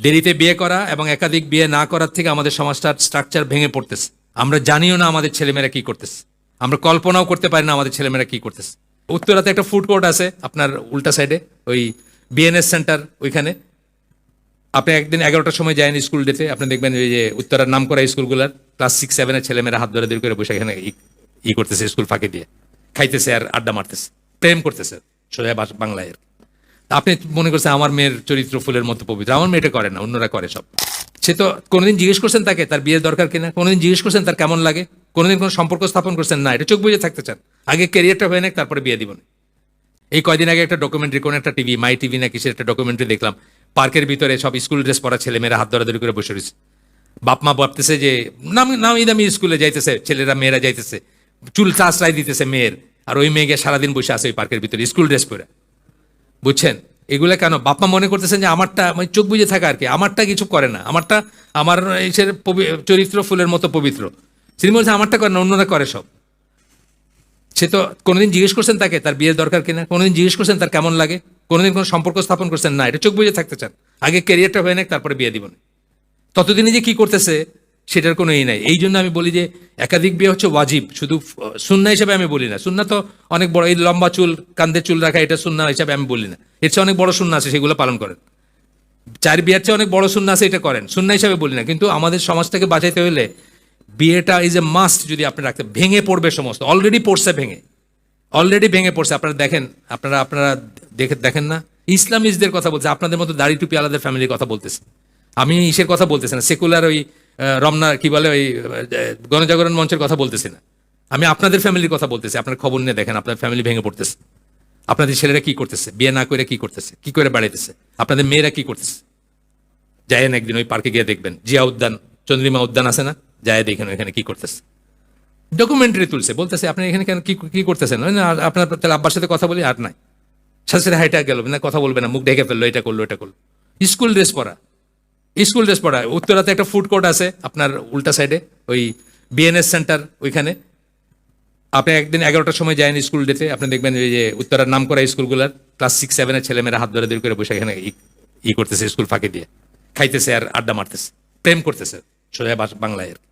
দেরিতে বিয়ে করা এবং একাধিক বিয়ে না করার থেকে আমাদের সমাজটার স্ট্রাকচার ভেঙে পড়তেছে। আমরা জানিও না আমাদের ছেলেমেয়েরা কি করতেছে, আমরা কল্পনাও করতে পারি না আমাদের ছেলেমেয়েরা কি করতেছে। উত্তরাতে একটা ফুড কোর্ট আছে আপনার উল্টা সাইডে, ওই বিএনএস সেন্টার ওইখানে। আপনি একদিন 11টার সময় যায়েন স্কুল ডেতে, আপনি দেখবেন ওই যে উত্তরার নাম করা স্কুলগুলার ক্লাস 6-7 ছেলেমেয়েরা হাত ধরে করে বসে এখানে করতেছে, স্কুল ফাঁকি দিয়ে খাইতেছে আর আড্ডা মারতেছে, প্রেম করতেছে সোজা বাংলায় আর কি। আপনি মনে করছেন আমার মেয়ের চরিত্র ফুলের মতো পবিত্র, আমার মেয়েটা করে না, অন্যরা করে সব। সে তো কোনোদিন জিজ্ঞেস করছেন তাকে তার বিয়ের দরকার কিনা, কোনোদিন জিজ্ঞেস করছেন তার কেমন লাগে, কোনোদিন কোনো সম্পর্ক স্থাপন করছেন না, এটা চোখ বুঝে থাকতে চান, আগে ক্যারিয়ারটা হয়ে নেক তারপরে বিয়ে দিবেন। এই কয়দিন আগে একটা ডকুমেন্টারি, কোন একটা টিভি, মাই টিভি না কিসের একটা ডকুমেন্টারি দেখলাম, পার্কের ভিতরে সব স্কুল ড্রেস পরা ছেলেমেয়েরা হাত ধরাধরি করে বসে রয়েছে। বাপ মা ভাবতেছে যে নামি দামি স্কুলে যাইতেছে, ছেলেরা মেয়েরা যাইতেছে, চুল চাষরাই দিতেছে মেয়ের, আর ওই মেয়েকে সারাদিন বসে আছে ওই পার্কের ভিতরে স্কুল ড্রেস পরে। বুঝছেন এগুলা কেন? বাপমা মনে করতেছেন যে আমারটা, মানে চোখ বুঝে থাকা আর কি, আমারটা কিছু করে না, আমারটা আমার চরিত্র ফুলের মতো পবিত্র। তিনি বলছেন আমারটা করে না, অন্যরা করে সব। সে তো কোনোদিন জিজ্ঞেস করছেন তাকে তার বিয়ের দরকার কিনা, কোনোদিন জিজ্ঞেস করছেন তার কেমন লাগে, কোনোদিন কোনো সম্পর্ক স্থাপন করছেন না, এটা চোখ বুঝে থাকতে চান, আগে ক্যারিয়ারটা হয়ে নেক তারপরে বিয়ে দিবেন। ততদিনে যে কি করতেছে সেটার কোনো নাই। এই জন্য আমি বলি যে একাধিক বিয়ে হচ্ছে ওয়াজিব, শুধু সুন্না হিসেবে আমি বলি না। সুন্না তো অনেক বড়, এই লম্বা চুল, কান্দে চুল রাখা, এটা সুন্না হিসাবে আমি বলি না। এর চেয়ে অনেক বড় সুন্না আছে, সেগুলো পালন করেন। 4 বিয়ের চেয়ে অনেক বড় সুন্না আছে, এটা করেন, সুন্না হিসাবে বলি না। কিন্তু আমাদের সমাজটাকে বাঁচাইতে হলে বিয়েটা ইজ এ মাস্ট যদি আপনি রাখতে, ভেঙে পড়বে সমস্ত, অলরেডি পড়ছে ভেঙে পড়ছে। আপনারা দেখেন, আপনারা দেখেন না, ইসলামিস্টদের কথা বলছে, আপনাদের মতো দাড়ি টুপি আলাদা ফ্যামিলির কথা বলতেছে। আমি ইসের কথা বলতেছি না, সেকুলার ওই রমনা কি বলে ওই গণজাগরণ মঞ্চের কথা বলতেছি না, আমি আপনাদের ফ্যামিলির কথা বলতেছি। আপনার খবর নিয়ে দেখেন, আপনার ফ্যামিলি ভেঙে পড়তেছে। আপনাদের ছেলেরা কি করতেছে, বিয়ে না করে কি করতেছে, কি করে বাড়াইতেছে, আপনাদের মেয়েরা কি করতেছে। যায়েন একদিন ওই পার্কে গিয়ে দেখবেন, জিয়া উদ্যান, চন্দ্রিমা উদ্যান আছে না, যায় দেখেন ওইখানে কি করতেছে। ডকুমেন্টারি তুলছে, বলতেছে আপনি এখানে কেন কি করতেছেন, আপনার তাহলে আব্বার সাথে কথা বলি, আর নাই সাথে সাথে হাইটা গেল না, কথা বলবে না, মুখ ঢেকে ফেললো, এটা করলো এটা করলো। স্কুল ড্রেস পরা উত্তরাতে একটা ফুড কোর্ট আছে আপনার উল্টা সাইডে, ওই বিএনএস সেন্টার ওইখানে। আপনি একদিন 11টার সময় যায়েন স্কুল ডেতে, আপনি দেখবেন ওই যে উত্তরার নাম করা স্কুলগুলার ক্লাস 6-7 ছেলেমেয়েরা হাত ধরে করে বসে এখানে করতেছে, স্কুল ফাঁকি দিয়ে খাইতেছে আর আড্ডা মারতেছে, প্রেম করতেছে সোজা বাংলায় আর কি।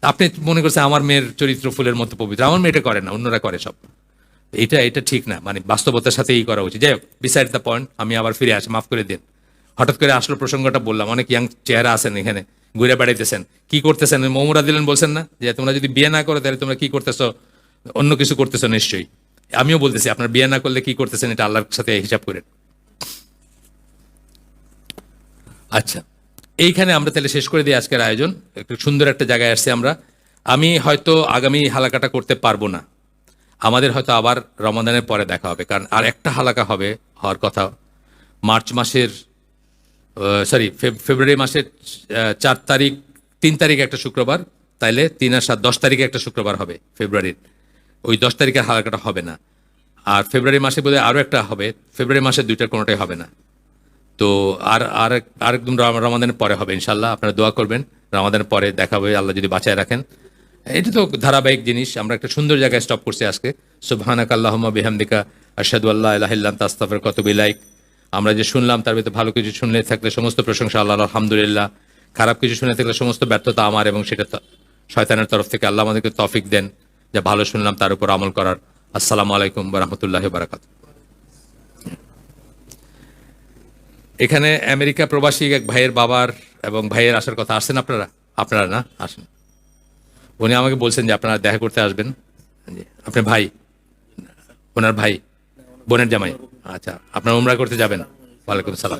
আপনি মনে করছেন আমার মেয়ের চরিত্র ফুলের মতো পবিত্র, আমার মেয়েটা করে না, অন্যরা করে সব। এটা ঠিক না, মানে বাস্তবতার সাথে করা উচিত। যাই হোক, বিসাইড দ্য পয়েন্ট, আমি আবার ফিরে আসি, মাফ করে দিন। হঠাৎ করে আসলো প্রসঙ্গটা বললাম, অনেক ইয়াং চেহারা আছেন এখানে, ঘুরে বেড়াইতেছেন, কি করতেছেন, মৌমরা দিলেন বলছেন না যে তোমরা যদি বিয়ে না করো তাহলে তোমরা কি করতেছো, অন্য কিছু করতেছো নিশ্চয়ই। আমিও বলতেছি আপনার বিয়ে না করলে কি করতেছেন, এটা আল্লাহর সাথে হিসাব করেন। আচ্ছা, এইখানে আমরা তাহলে শেষ করে দিই আজকের আয়োজন। একটু সুন্দর একটা জায়গায় আসছি আমরা। আমি হয়তো আগামী হালাকাটা করতে পারবো না, আমাদের হয়তো আবার রমাদানের পরে দেখা হবে, কারণ আর একটা হালাকা হওয়ার কথা মার্চ মাসের ফেব্রুয়ারি মাসের 3 তারিখ একটা শুক্রবার, তাইলে 3 আর 7 10 তারিখে একটা শুক্রবার হবে ফেব্রুয়ারির, ওই 10 তারিখের হালাকাটা হবে না। আর ফেব্রুয়ারি মাসে বোধহয় আরও একটা হবে, ফেব্রুয়ারি মাসের 2টার কোনোটাই হবে না। তো আরেকদম রমাদানের পরে হবে ইনশাল্লাহ। আপনারা দোয়া করবেন, রমাদানের পরে দেখা হবে আল্লাহ যদি বাঁচায় রাখেন। এটা তো ধারাবাহিক জিনিস। আমরা একটা সুন্দর জায়গায় স্টপ করছি আজকে। সুবহানাকা আল্লাহুম্মা বিহামদিকা আশহাদু আল্লা ইলাহা ইল্লা আনতা আস্তাগফিরুকা ওয়া আতুবু ইলাইক। আমরা যে শুনলাম তার ভিতরে ভালো কিছু শুনলে থাকলে সমস্ত প্রশংসা আল্লাহর, আলহামদুলিল্লাহ। খারাপ কিছু শুনে থাকলে সমস্ত ব্যর্থতা আমার, এবং সেটা শয়তানের তরফ থেকে। আল্লাহ আমাদেরকে তৌফিক দেন যা ভালো শুনলাম তার উপর আমল করার। আসসালামু আলাইকুম ওয়া রাহমাতুল্লাহি ওয়া বারাকাতুহু। এখানে আমেরিকা প্রবাসী এক ভাইয়ের বাবার এবং ভাইয়ের আসার কথা, আসছেন আপনারা না আসেন। উনি আমাকে বলছেন যে আপনারা দেখা করতে আসবেন। আপনার ভাই, ওনার ভাই, বোনের জামাই। আচ্ছা, আপনারা উমরা করতে যাবেন? ওয়ালাইকুম সালাম।